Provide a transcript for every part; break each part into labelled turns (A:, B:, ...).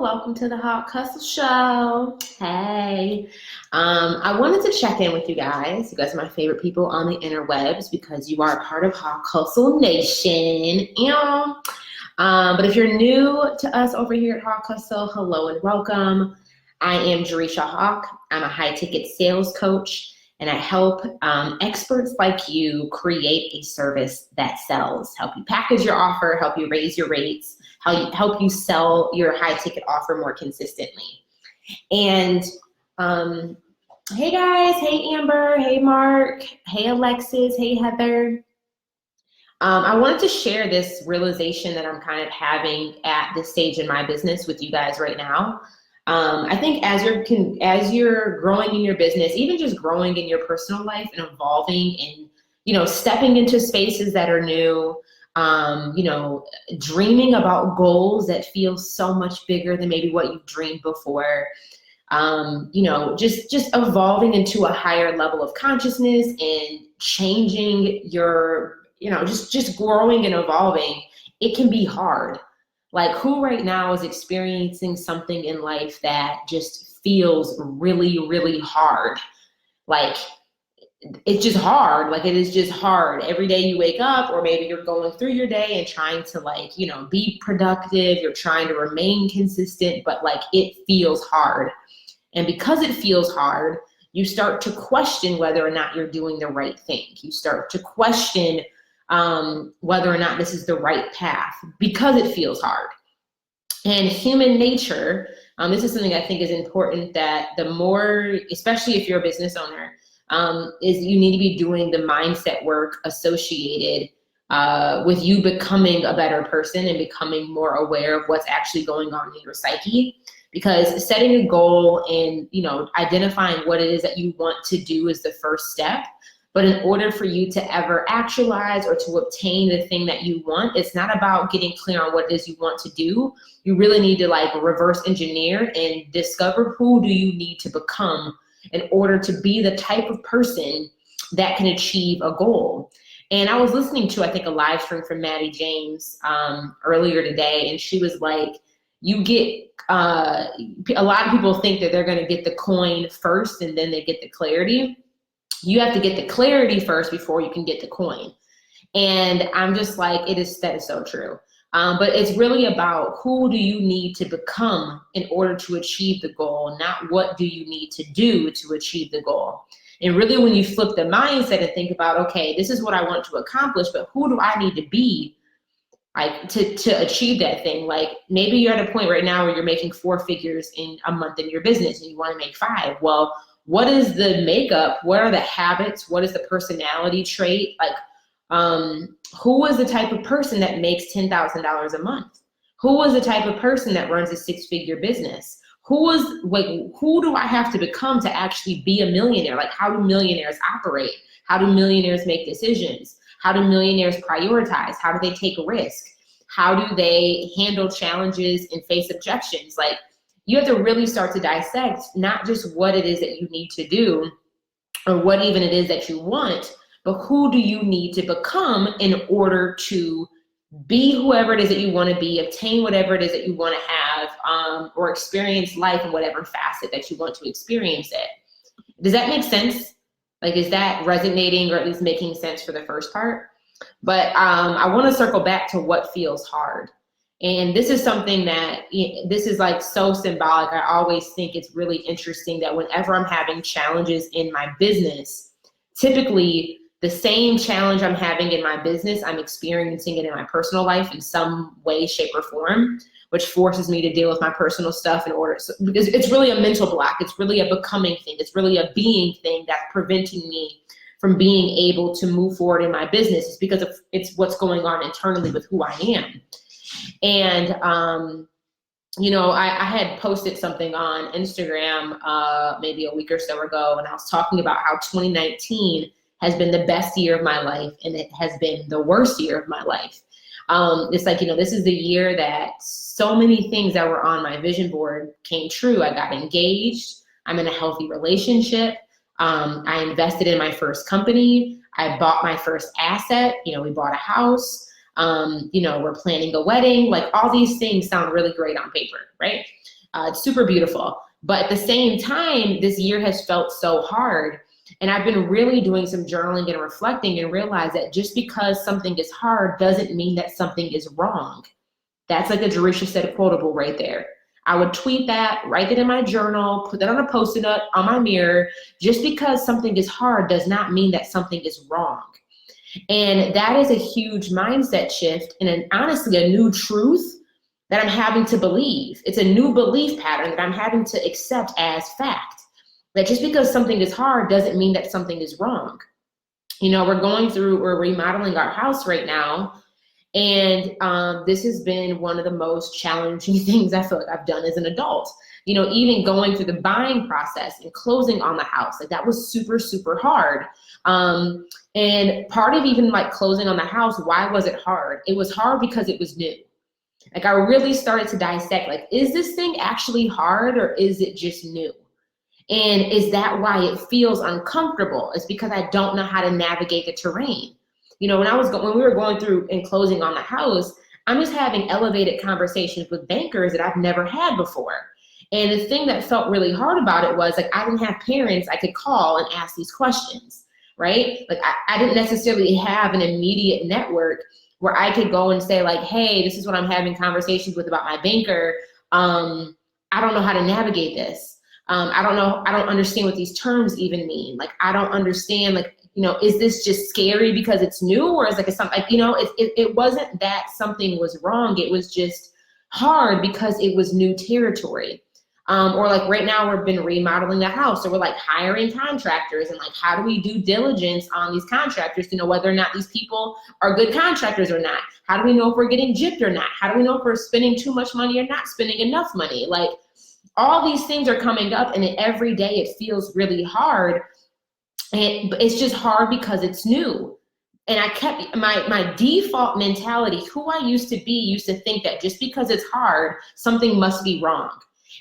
A: welcome to the Hawk Hustle Show. Hey, I wanted to check in with you guys. You guys are my favorite people on the interwebs because you are a part of Hawk Hustle Nation. But if you're new to us over here at Hawk Hustle, hello and welcome. I am Jerisha Hawk. I'm a high-ticket sales coach, and I help experts like you create a service that sells, help you package your offer, help you raise your rates, help you sell your high-ticket offer more consistently. And hey guys, hey Amber, hey Mark, hey Alexis, hey Heather. I wanted to share this realization that I'm kind of having at this stage in my business with you guys right now. I think as you're growing in your business, even just growing in your personal life and evolving and, stepping into spaces that are new, dreaming about goals that feel so much bigger than maybe what you've dreamed before, just evolving into a higher level of consciousness and changing your, just growing and evolving, it can be hard. Like, who right now is experiencing something in life that just feels really, really hard? Like, it's just hard. Like, it is just hard. Every day you wake up, or maybe you're going through your day and trying to be productive. You're trying to remain consistent, but it feels hard. And because it feels hard, you start to question whether or not you're doing the right thing. You start to question whether or not this is the right path because it feels hard. And human nature, this is something I think is important, that the more, especially if you're a business owner, is you need to be doing the mindset work associated with you becoming a better person and becoming more aware of what's actually going on in your psyche. Because setting a goal and identifying what it is that you want to do is the first step. But in order for you to ever actualize or to obtain the thing that you want, it's not about getting clear on what it is you want to do. You really need to reverse engineer and discover who do you need to become in order to be the type of person that can achieve a goal. And I was listening to, I think, a live stream from Maddie James earlier today, and she was like, a lot of people think that they're going to get the coin first and then they get the clarity. You have to get the clarity first before you can get the coin. And I'm just like, that is so true. But it's really about who do you need to become in order to achieve the goal, not what do you need to do to achieve the goal. And really, when you flip the mindset and think about, okay, this is what I want to accomplish, but who do I need to be to achieve that thing? Maybe you're at a point right now where you're making 4 figures in a month in your business and you want to make 5. Well, what is the makeup? What are the habits? What is the personality trait? Who is the type of person that makes $10,000 a month? Who is the type of person that runs a 6-figure business? Who do I have to become to actually be a millionaire? How do millionaires operate? How do millionaires make decisions? How do millionaires prioritize? How do they take a risk? How do they handle challenges and face objections? You have to really start to dissect not just what it is that you need to do or what even it is that you want, but who do you need to become in order to be whoever it is that you want to be, obtain whatever it is that you want to have, or experience life in whatever facet that you want to experience it. Does that make sense? Is that resonating, or at least making sense for the first part? But I want to circle back to what feels hard. And this is something that, this is so symbolic. I always think it's really interesting that whenever I'm having challenges in my business, typically the same challenge I'm having in my business, I'm experiencing it in my personal life in some way, shape, or form, which forces me to deal with my personal stuff because it's really a mental block. It's really a becoming thing. It's really a being thing that's preventing me from being able to move forward in my business. It's because it's what's going on internally with who I am. And, I had posted something on Instagram maybe a week or so ago, and I was talking about how 2019 has been the best year of my life, and it has been the worst year of my life. It's this is the year that so many things that were on my vision board came true. I got engaged. I'm in a healthy relationship. I invested in my first company. I bought my first asset. We bought a house. We're planning a wedding. All these things sound really great on paper, right? It's super beautiful. But at the same time, this year has felt so hard. And I've been really doing some journaling and reflecting and realize that just because something is hard doesn't mean that something is wrong. That's like a Jerisha said quotable right there. I would tweet that, write it in my journal, put that on a Post-it note on my mirror. Just because something is hard does not mean that something is wrong. And that is a huge mindset shift and honestly a new truth that I'm having to believe. It's a new belief pattern that I'm having to accept as fact. That just because something is hard doesn't mean that something is wrong. You know, we're remodeling our house right now. And this has been one of the most challenging things I feel like I've done as an adult. You know, even going through the buying process and closing on the house, like that was super, super hard. And part of even like closing on the house, why was it hard? It was hard because it was new. Like I really started to dissect, like, is this thing actually hard or is it just new? And is that why it feels uncomfortable? It's because I don't know how to navigate the terrain. You know, when we were going through and closing on the house, I'm just having elevated conversations with bankers that I've never had before. And the thing that felt really hard about it was like, I didn't have parents I could call and ask these questions, right? Like I didn't necessarily have an immediate network where I could go and say like, hey, this is what I'm having conversations with about my banker. I don't know how to navigate this. I don't understand what these terms even mean. Like, I don't understand, like, you know, is this just scary because it's new, or is like something, like, you know, it wasn't that something was wrong. It was just hard because it was new territory. Or like right now we've been remodeling the house, so we're like hiring contractors and like, how do we do diligence on these contractors to know whether or not these people are good contractors or not? How do we know if we're getting gypped or not? How do we know if we're spending too much money or not spending enough money? Like, all these things are coming up, and every day it feels really hard. But it's just hard because it's new. And I kept my default mentality, who I used to be, used to think that just because it's hard, something must be wrong.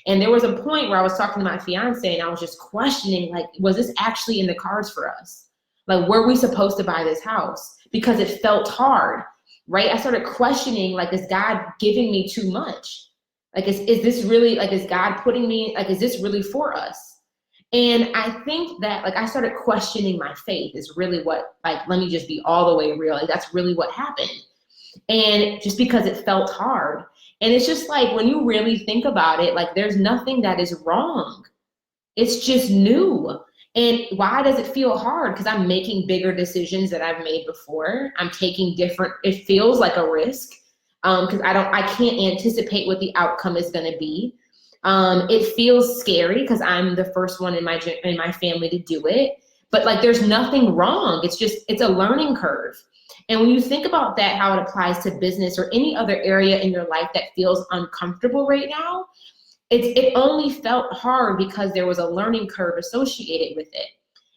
A: And there was a point where I was talking to my fiance and I was just questioning, like, was this actually in the cards for us? Like, were we supposed to buy this house? Because it felt hard, right? I started questioning, like, is God giving me too much? Like, is this really, like, is God putting me, like, is this really for us? And I think that, like, I started questioning my faith is really what, like, let me just be all the way real. Like, that's really what happened. And just because it felt hard. And it's just like, when you really think about it, like, there's nothing that is wrong. It's just new. And why does it feel hard? Because I'm making bigger decisions that I've made before. I'm taking it feels like a risk. Because I can't anticipate what the outcome is going to be. It feels scary because I'm the first one in my family to do it. But like, there's nothing wrong. It's a learning curve. And when you think about that, how it applies to business or any other area in your life that feels uncomfortable right now, it only felt hard because there was a learning curve associated with it.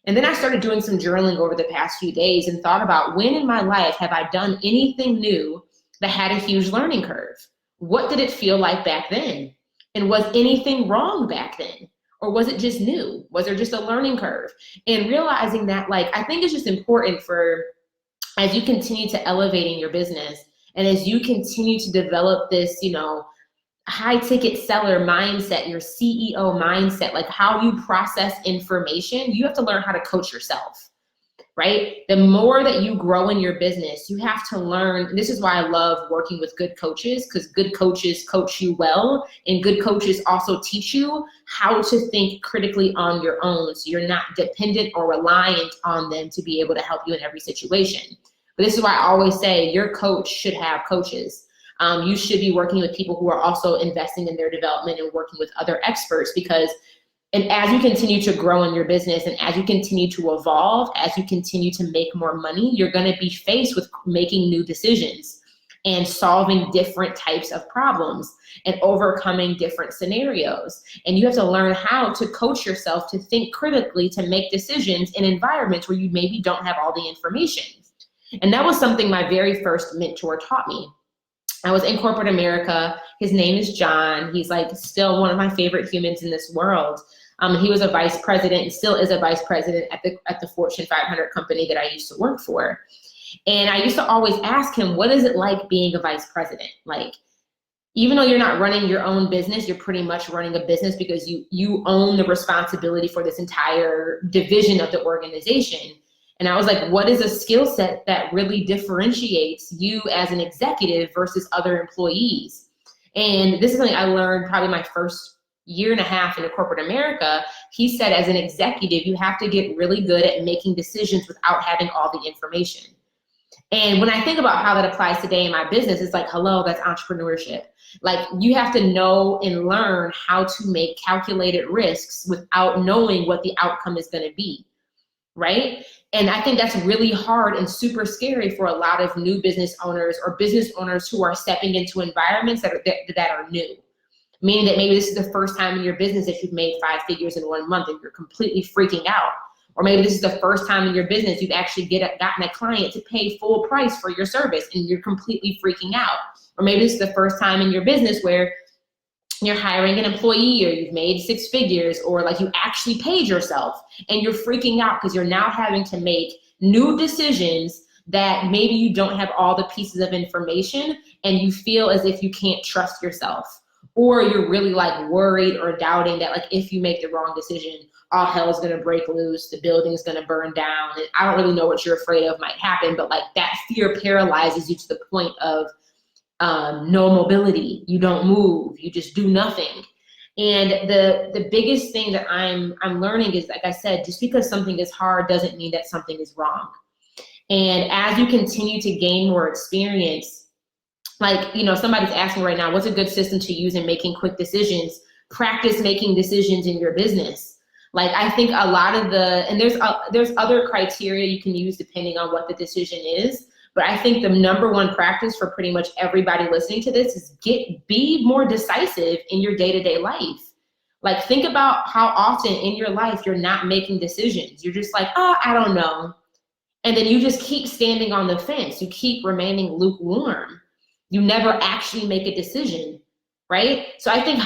A: And then I started doing some journaling over the past few days and thought about, when in my life have I done anything new that had a huge learning curve? What did it feel like back then? And was anything wrong back then? Or was it just new? Was there just a learning curve? And realizing that, like, I think it's just important for, as you continue to elevate in your business and as you continue to develop this, you know, high ticket seller mindset, your CEO mindset, like how you process information, you have to learn how to coach yourself, right? The more that you grow in your business, you have to learn. And this is why I love working with good coaches, because good coaches coach you well, and good coaches also teach you how to think critically on your own, so you're not dependent or reliant on them to be able to help you in every situation. But this is why I always say your coach should have coaches. You should be working with people who are also investing in their development and working with other experts, because and as you continue to grow in your business and as you continue to evolve, as you continue to make more money, you're going to be faced with making new decisions and solving different types of problems and overcoming different scenarios. And you have to learn how to coach yourself to think critically, to make decisions in environments where you maybe don't have all the information. And that was something my very first mentor taught me. I was in corporate America. His name is John. He's like still one of my favorite humans in this world. He was a vice president and still is a vice president at the Fortune 500 company that I used to work for. And I used to always ask him, what is it like being a vice president? Like, even though you're not running your own business, you're pretty much running a business because you own the responsibility for this entire division of the organization. And I was like, what is a skill set that really differentiates you as an executive versus other employees? And this is something I learned probably my first year and a half in corporate America. He said, as an executive, you have to get really good at making decisions without having all the information. And when I think about how that applies today in my business, it's like, hello, that's entrepreneurship. Like, you have to know and learn how to make calculated risks without knowing what the outcome is going to be, right? And I think that's really hard and super scary for a lot of new business owners or business owners who are stepping into environments that are new. Meaning that maybe this is the first time in your business that you've made 5 figures in 1 month and you're completely freaking out. Or maybe this is the first time in your business you've actually gotten a client to pay full price for your service and you're completely freaking out. Or maybe this is the first time in your business where you're hiring an employee or you've made 6 figures, or like you actually paid yourself and you're freaking out because you're now having to make new decisions that maybe you don't have all the pieces of information and you feel as if you can't trust yourself. Or you're really like worried or doubting that like if you make the wrong decision, all hell is going to break loose, the building's going to burn down. And I don't really know what you're afraid of might happen, but like that fear paralyzes you to the point of no mobility. You don't move, you just do nothing. And the biggest thing that I'm learning is, like I said, just because something is hard doesn't mean that something is wrong. And as you continue to gain more experience, like, you know, somebody's asking right now, what's a good system to use in making quick decisions? Practice making decisions in your business. Like, I think a lot of and there's other criteria you can use depending on what the decision is. But I think the number one practice for pretty much everybody listening to this is be more decisive in your day-to-day life. Like, think about how often in your life you're not making decisions. You're just like, oh, I don't know. And then you just keep standing on the fence. You keep remaining lukewarm. You never actually make a decision, right? So I think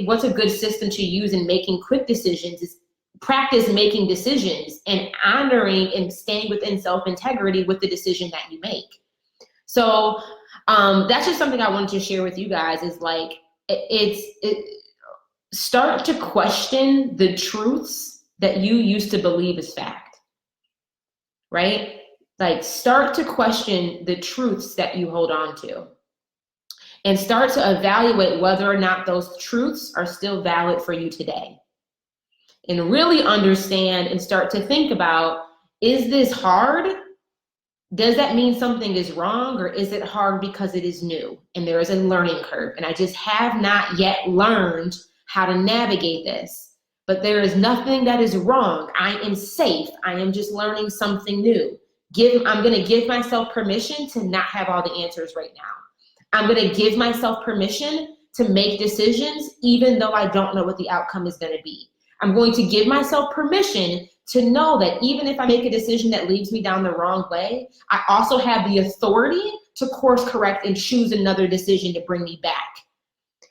A: what's a good system to use in making quick decisions is practice making decisions and honoring and staying within self-integrity with the decision that you make. So that's just something I wanted to share with you guys, is like, start to question the truths that you used to believe is fact, right? Like, start to question the truths that you hold on to and start to evaluate whether or not those truths are still valid for you today. And really understand and start to think about, is this hard? Does that mean something is wrong, or is it hard because it is new and there is a learning curve and I just have not yet learned how to navigate this? But there is nothing that is wrong. I am safe. I am just learning something new. I'm going to give myself permission to not have all the answers right now. I'm going to give myself permission to make decisions even though I don't know what the outcome is going to be. I'm going to give myself permission to know that even if I make a decision that leads me down the wrong way, I also have the authority to course correct and choose another decision to bring me back.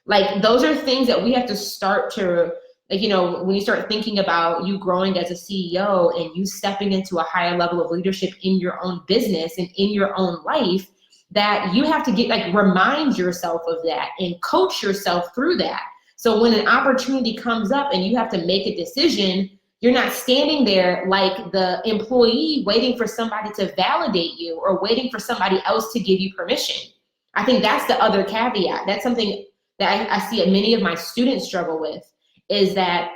A: Like, those are things that we have to start to, like, you know, when you start thinking about you growing as a CEO and you stepping into a higher level of leadership in your own business and in your own life, that you have to remind yourself of that and coach yourself through that. So when an opportunity comes up and you have to make a decision, you're not standing there like the employee waiting for somebody to validate you or waiting for somebody else to give you permission. I think that's the other caveat. That's something that I see many of my students struggle with, is that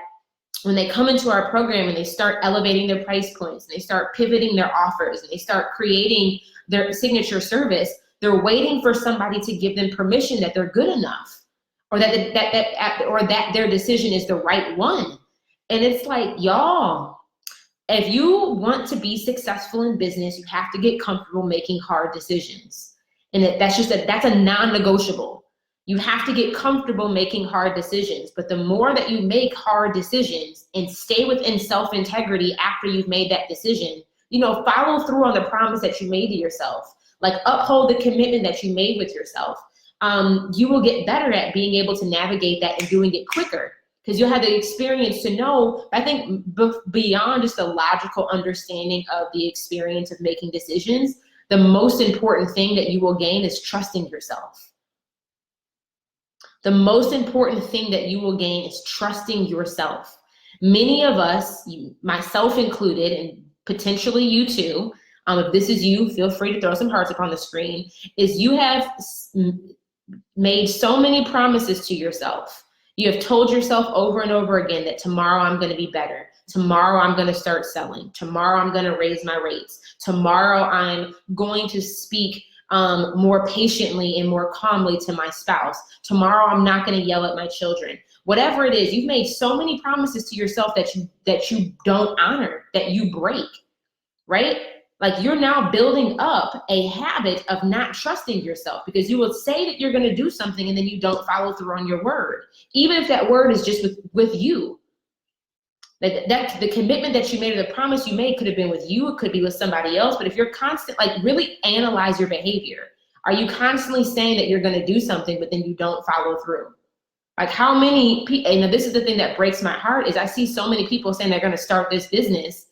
A: when they come into our program and they start elevating their price points and they start pivoting their offers and they start creating their signature service, they're waiting for somebody to give them permission that they're good enough, or that their decision is the right one. And it's like, y'all, if you want to be successful in business, you have to get comfortable making hard decisions. And that's a non-negotiable. You have to get comfortable making hard decisions. But the more that you make hard decisions and stay within self-integrity after you've made that decision, you know, follow through on the promise that you made to yourself. Like, uphold the commitment that you made with yourself. You will get better at being able to navigate that and doing it quicker, because you'll have the experience to know. I think beyond just the logical understanding of the experience of making decisions, the most important thing that you will gain is trusting yourself. The most important thing that you will gain is trusting yourself. Many of us, myself included, and potentially you too, if this is you, feel free to throw some hearts up on the screen, is you have made so many promises to yourself. You have told yourself over and over again that tomorrow I'm going to be better. Tomorrow I'm going to start selling. Tomorrow I'm going to raise my rates. Tomorrow I'm going to speak more patiently and more calmly to my spouse. Tomorrow I'm not going to yell at my children. Whatever it is, you've made so many promises to yourself that you don't honor, that you break, right? Like you're now building up a habit of not trusting yourself, because you will say that you're going to do something and then you don't follow through on your word, even if that word is just with you. That the commitment that you made or the promise you made could have been with you, it could be with somebody else. But if you're constant, like really analyze your behavior. Are you constantly saying that you're going to do something, but then you don't follow through? Like how many people, and this is the thing that breaks my heart, is I see so many people saying they're going to start this business,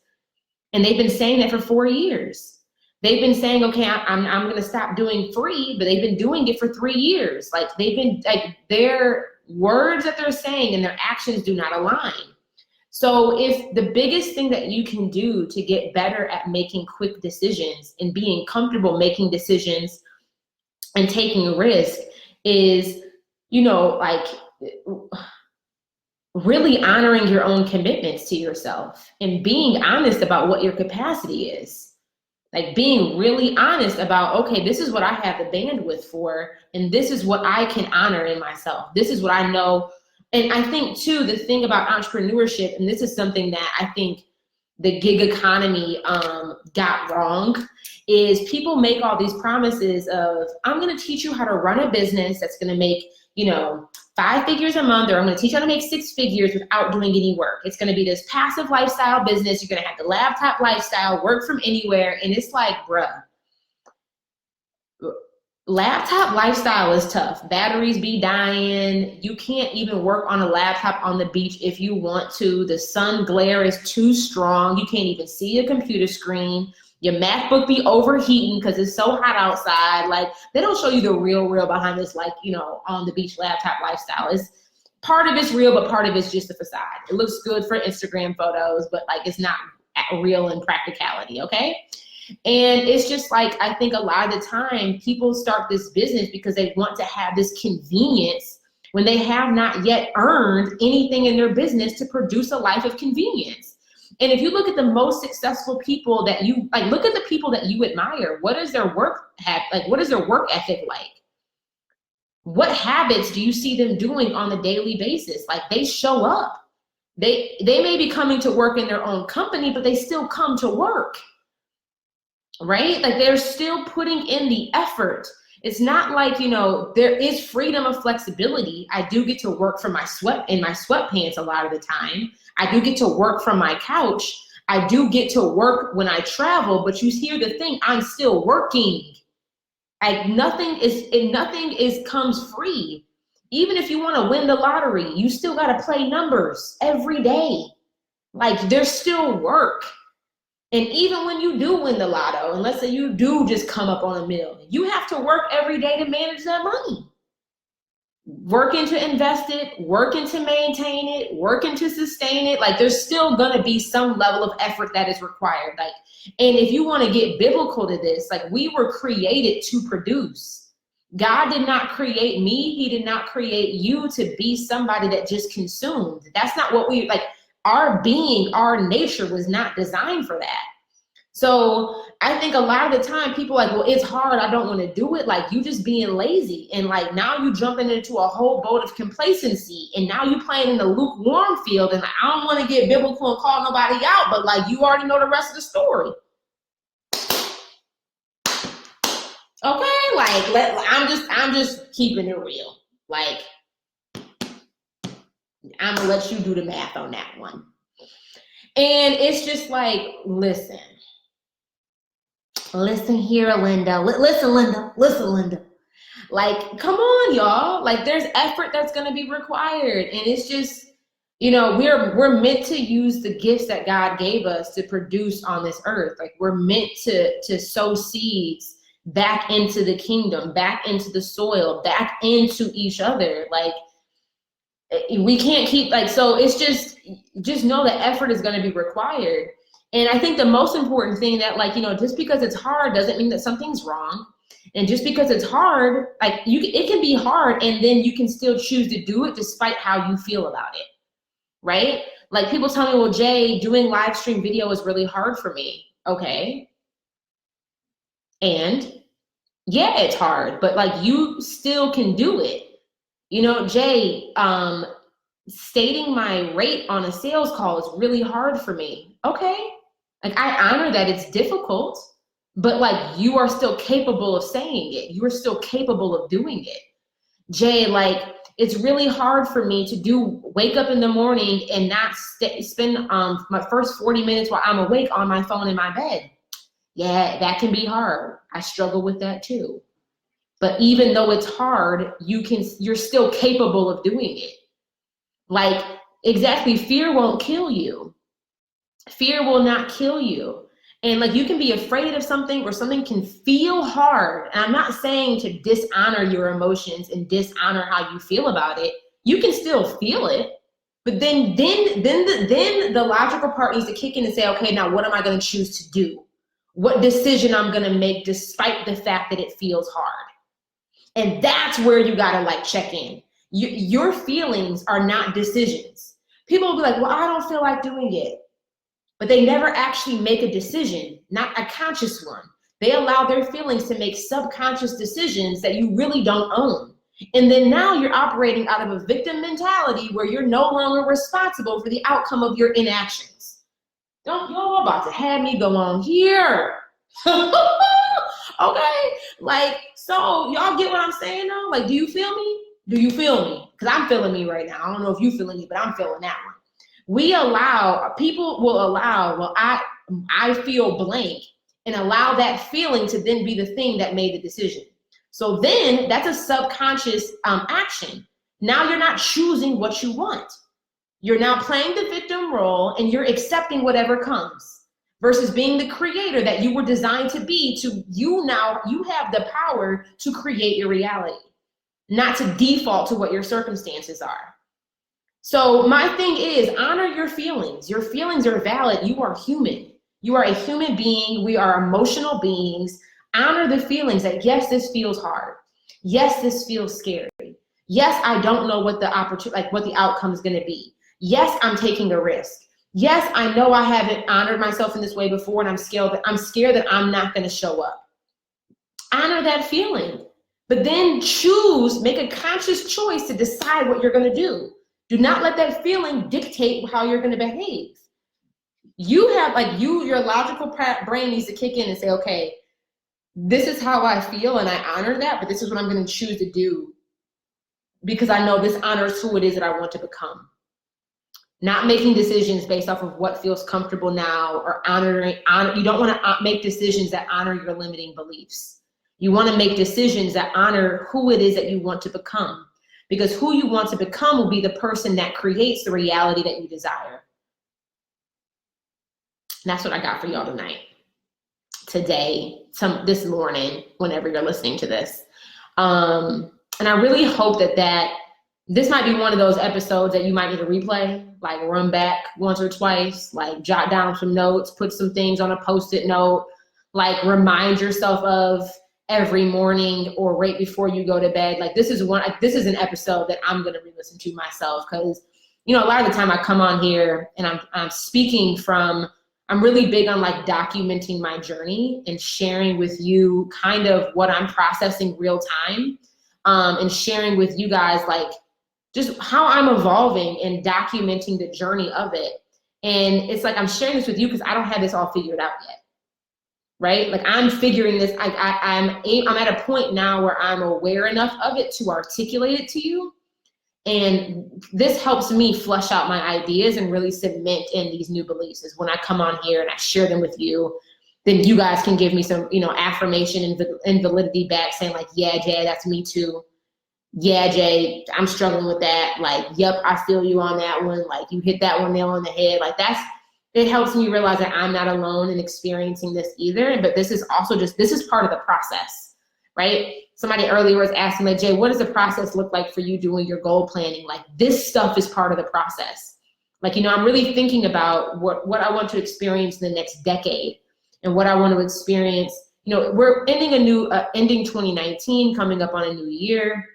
A: and they've been saying that for 4 years. They've been saying, okay, I'm going to stop doing free, but they've been doing it for 3 years. Like they've been, like their words that they're saying and their actions do not align. So if the biggest thing that you can do to get better at making quick decisions and being comfortable making decisions and taking a risk is, you know, like really honoring your own commitments to yourself and being honest about what your capacity is. Like being really honest about, okay, this is what I have the bandwidth for, and this is what I can honor in myself. This is what I know. And I think too, the thing about entrepreneurship, and this is something that I think the gig economy got wrong, is people make all these promises of, I'm going to teach you how to run a business that's going to make, you know, 5 figures a month, or I'm going to teach you how to make 6 figures without doing any work. It's going to be this passive lifestyle business. You're going to have the laptop lifestyle, work from anywhere. And it's like, bruh, laptop lifestyle is tough. Batteries be dying. You can't even work on a laptop on the beach if you want to. The sun glare is too strong. You can't even see a computer screen. Your MacBook be overheating because it's so hot outside. Like they don't show you the real behind this, like, you know, on the beach laptop lifestyle. Is part of it's real, but part of it's just a facade. It looks good for Instagram photos, but like it's not real in practicality, okay? And it's just like, I think a lot of the time people start this business because they want to have this convenience when they have not yet earned anything in their business to produce a life of convenience. And if you look at the most successful people that you, like, look at the people that you admire. What is their work what is their work ethic like? What habits do you see them doing on a daily basis? Like they show up. They may be coming to work in their own company, but they still come to work. Right? Like they're still putting in the effort. It's not like, you know, there is freedom of flexibility. I do get to work from my sweatpants a lot of the time. I do get to work from my couch. I do get to work when I travel, but you hear the thing, I'm still working. Like nothing comes free. Even if you want to win the lottery, you still got to play numbers every day. Like there's still work. And even when you do win the lotto, and let's say you do just come up on $1 million, you have to work every day to manage that money. Working to invest it, working to maintain it, working to sustain it. Like there's still gonna be some level of effort that is required. Like, and if you want to get biblical to this, like we were created to produce. God did not create me. He did not create you to be somebody that just consumed. That's not what we like. Our being, our nature was not designed for that. So I think a lot of the time people are like, well, it's hard, I don't want to do it. Like you just being lazy. And like now you jumping into a whole boat of complacency. And now you playing in the lukewarm field. And like, I don't want to get biblical and call nobody out, but like you already know the rest of the story. Okay, like I'm just keeping it real. Like I'm gonna let you do the math on that one. And it's just like, listen here, Linda. Listen, Linda. Like, come on, y'all. Like, there's effort that's gonna be required, and it's just, you know, we're meant to use the gifts that God gave us to produce on this earth. Like, we're meant to sow seeds back into the kingdom, back into the soil, back into each other. Like, we can't keep, like, so it's just know that effort is going to be required. And I think the most important thing that, like, you know, just because it's hard doesn't mean that something's wrong. And just because it's hard, like, it can be hard, and then you can still choose to do it despite how you feel about it, right? Like, people tell me, well, Jay, doing live stream video is really hard for me. Okay. And yeah, it's hard, but like, you still can do it. You know, Jay, stating my rate on a sales call is really hard for me. Okay. Like, I honor that it's difficult, but like, you are still capable of saying it. You are still capable of doing it. Jay, like, it's really hard for me to wake up in the morning and not spend my first 40 minutes while I'm awake on my phone in my bed. Yeah, that can be hard. I struggle with that too. But even though it's hard, you're still capable of doing it. Like, exactly, fear won't kill you. Fear will not kill you. And like, you can be afraid of something, or something can feel hard. And I'm not saying to dishonor your emotions and dishonor how you feel about it. You can still feel it. But then the logical part needs to kick in and say, okay, now what am I going to choose to do? What decision I'm going to make despite the fact that it feels hard? And that's where you got to like check in. Your feelings are not decisions. People will be like, well, I don't feel like doing it. But they never actually make a decision, not a conscious one. They allow their feelings to make subconscious decisions that you really don't own. And then now you're operating out of a victim mentality where you're no longer responsible for the outcome of your inactions. You're about to have me go on here. Okay, like, so y'all get what I'm saying though? Like, do you feel me? Do you feel me? Because I'm feeling me right now. I don't know if you feeling me, but I'm feeling that one. People will allow, well, I feel blank, and allow that feeling to then be the thing that made the decision. So then that's a subconscious action. Now you're not choosing what you want. You're now playing the victim role, and you're accepting whatever comes, versus being the creator that you were designed to be. You have the power to create your reality, not to default to what your circumstances are. So my thing is, honor your feelings. Your feelings are valid. You are human. You are a human being. We are emotional beings. Honor the feelings that, yes, this feels hard. Yes, this feels scary. Yes, I don't know what the outcome is going to be. Yes, I'm taking a risk. Yes, I know I haven't honored myself in this way before, and I'm scared that I'm not going to show up. Honor that feeling, but then make a conscious choice to decide what you're going to do. Do not let that feeling dictate how you're going to behave. Your logical brain needs to kick in and say, okay, this is how I feel, and I honor that, but this is what I'm going to choose to do, because I know this honors who it is that I want to become. Not making decisions based off of what feels comfortable now, or you don't want to make decisions that honor your limiting beliefs. You want to make decisions that honor who it is that you want to become. Because who you want to become will be the person that creates the reality that you desire. And that's what I got for y'all tonight. Today, this morning, whenever you're listening to this. And I really hope that this might be one of those episodes that you might need to replay, like run back once or twice, like jot down some notes, put some things on a Post-it note, like remind yourself of every morning or right before you go to bed. Like, this is an episode that I'm going to re-listen to myself, because, you know, a lot of the time I come on here and I'm speaking from, I'm really big on like documenting my journey and sharing with you kind of what I'm processing real time, and sharing with you guys like just how I'm evolving and documenting the journey of it. And it's like, I'm sharing this with you because I don't have this all figured out yet. Right? Like, I'm figuring this, I'm at a point now where I'm aware enough of it to articulate it to you. And this helps me flesh out my ideas and really cement in these new beliefs. Is when I come on here and I share them with you, then you guys can give me some, you know, affirmation and validity back, saying like, yeah, Jay, that's me too. Yeah, Jay, I'm struggling with that. Like, yep, I feel you on that one. Like, you hit that one nail on the head. Like, it helps me realize that I'm not alone in experiencing this either. But this is also this is part of the process, right? Somebody earlier was asking, like, Jay, what does the process look like for you doing your goal planning? Like, this stuff is part of the process. Like, I'm really thinking about what I want to experience in the next decade and what I want to experience. We're ending 2019, coming up on a new year,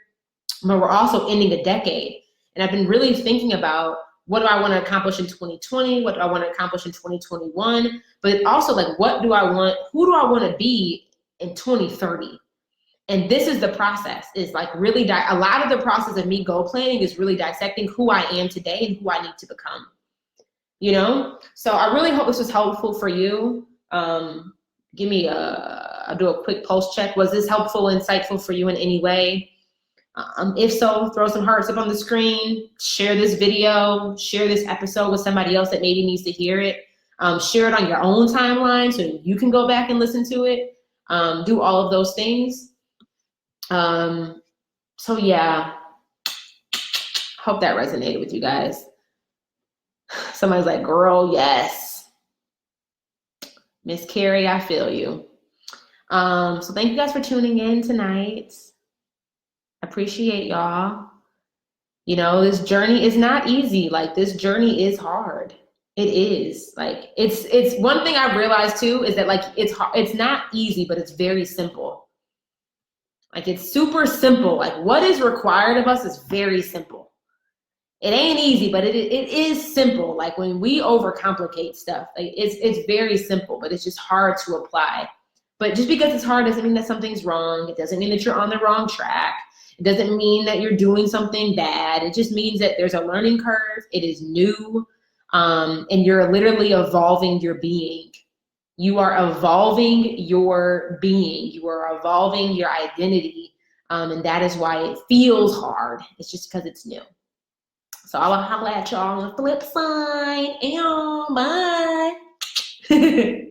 A: but we're also ending a decade. And I've been really thinking about, what do I want to accomplish in 2020? What do I want to accomplish in 2021? But also, like, who do I want to be in 2030? And this is the process, is like really, a lot of the process of me goal planning is really dissecting who I am today and who I need to become, So I really hope this was helpful for you. I'll do a quick pulse check. Was this helpful, insightful for you in any way? If so, throw some hearts up on the screen, share this video, share this episode with somebody else that maybe needs to hear it. Share it on your own timeline so you can go back and listen to it. Do all of those things. So yeah, hope that resonated with you guys. Somebody's like, girl, yes. Miss Carrie, I feel you. So thank you guys for tuning in tonight. I appreciate y'all. This journey is not easy. Like, this journey is hard. It is. Like, it's one thing I've realized too, is that, like, it's not easy, but it's very simple. Like, it's super simple. Like, what is required of us is very simple. It ain't easy, but it is simple. Like, when we overcomplicate stuff, like, it's very simple, but it's just hard to apply. But just because it's hard doesn't mean that something's wrong. It doesn't mean that you're on the wrong track. It doesn't mean that you're doing something bad. It just means that there's a learning curve. It is new, and you're literally evolving your being. You are evolving your being. You are evolving your identity. And that is why it feels hard. It's just because it's new. So I'll holla at y'all on the flip side. Bye.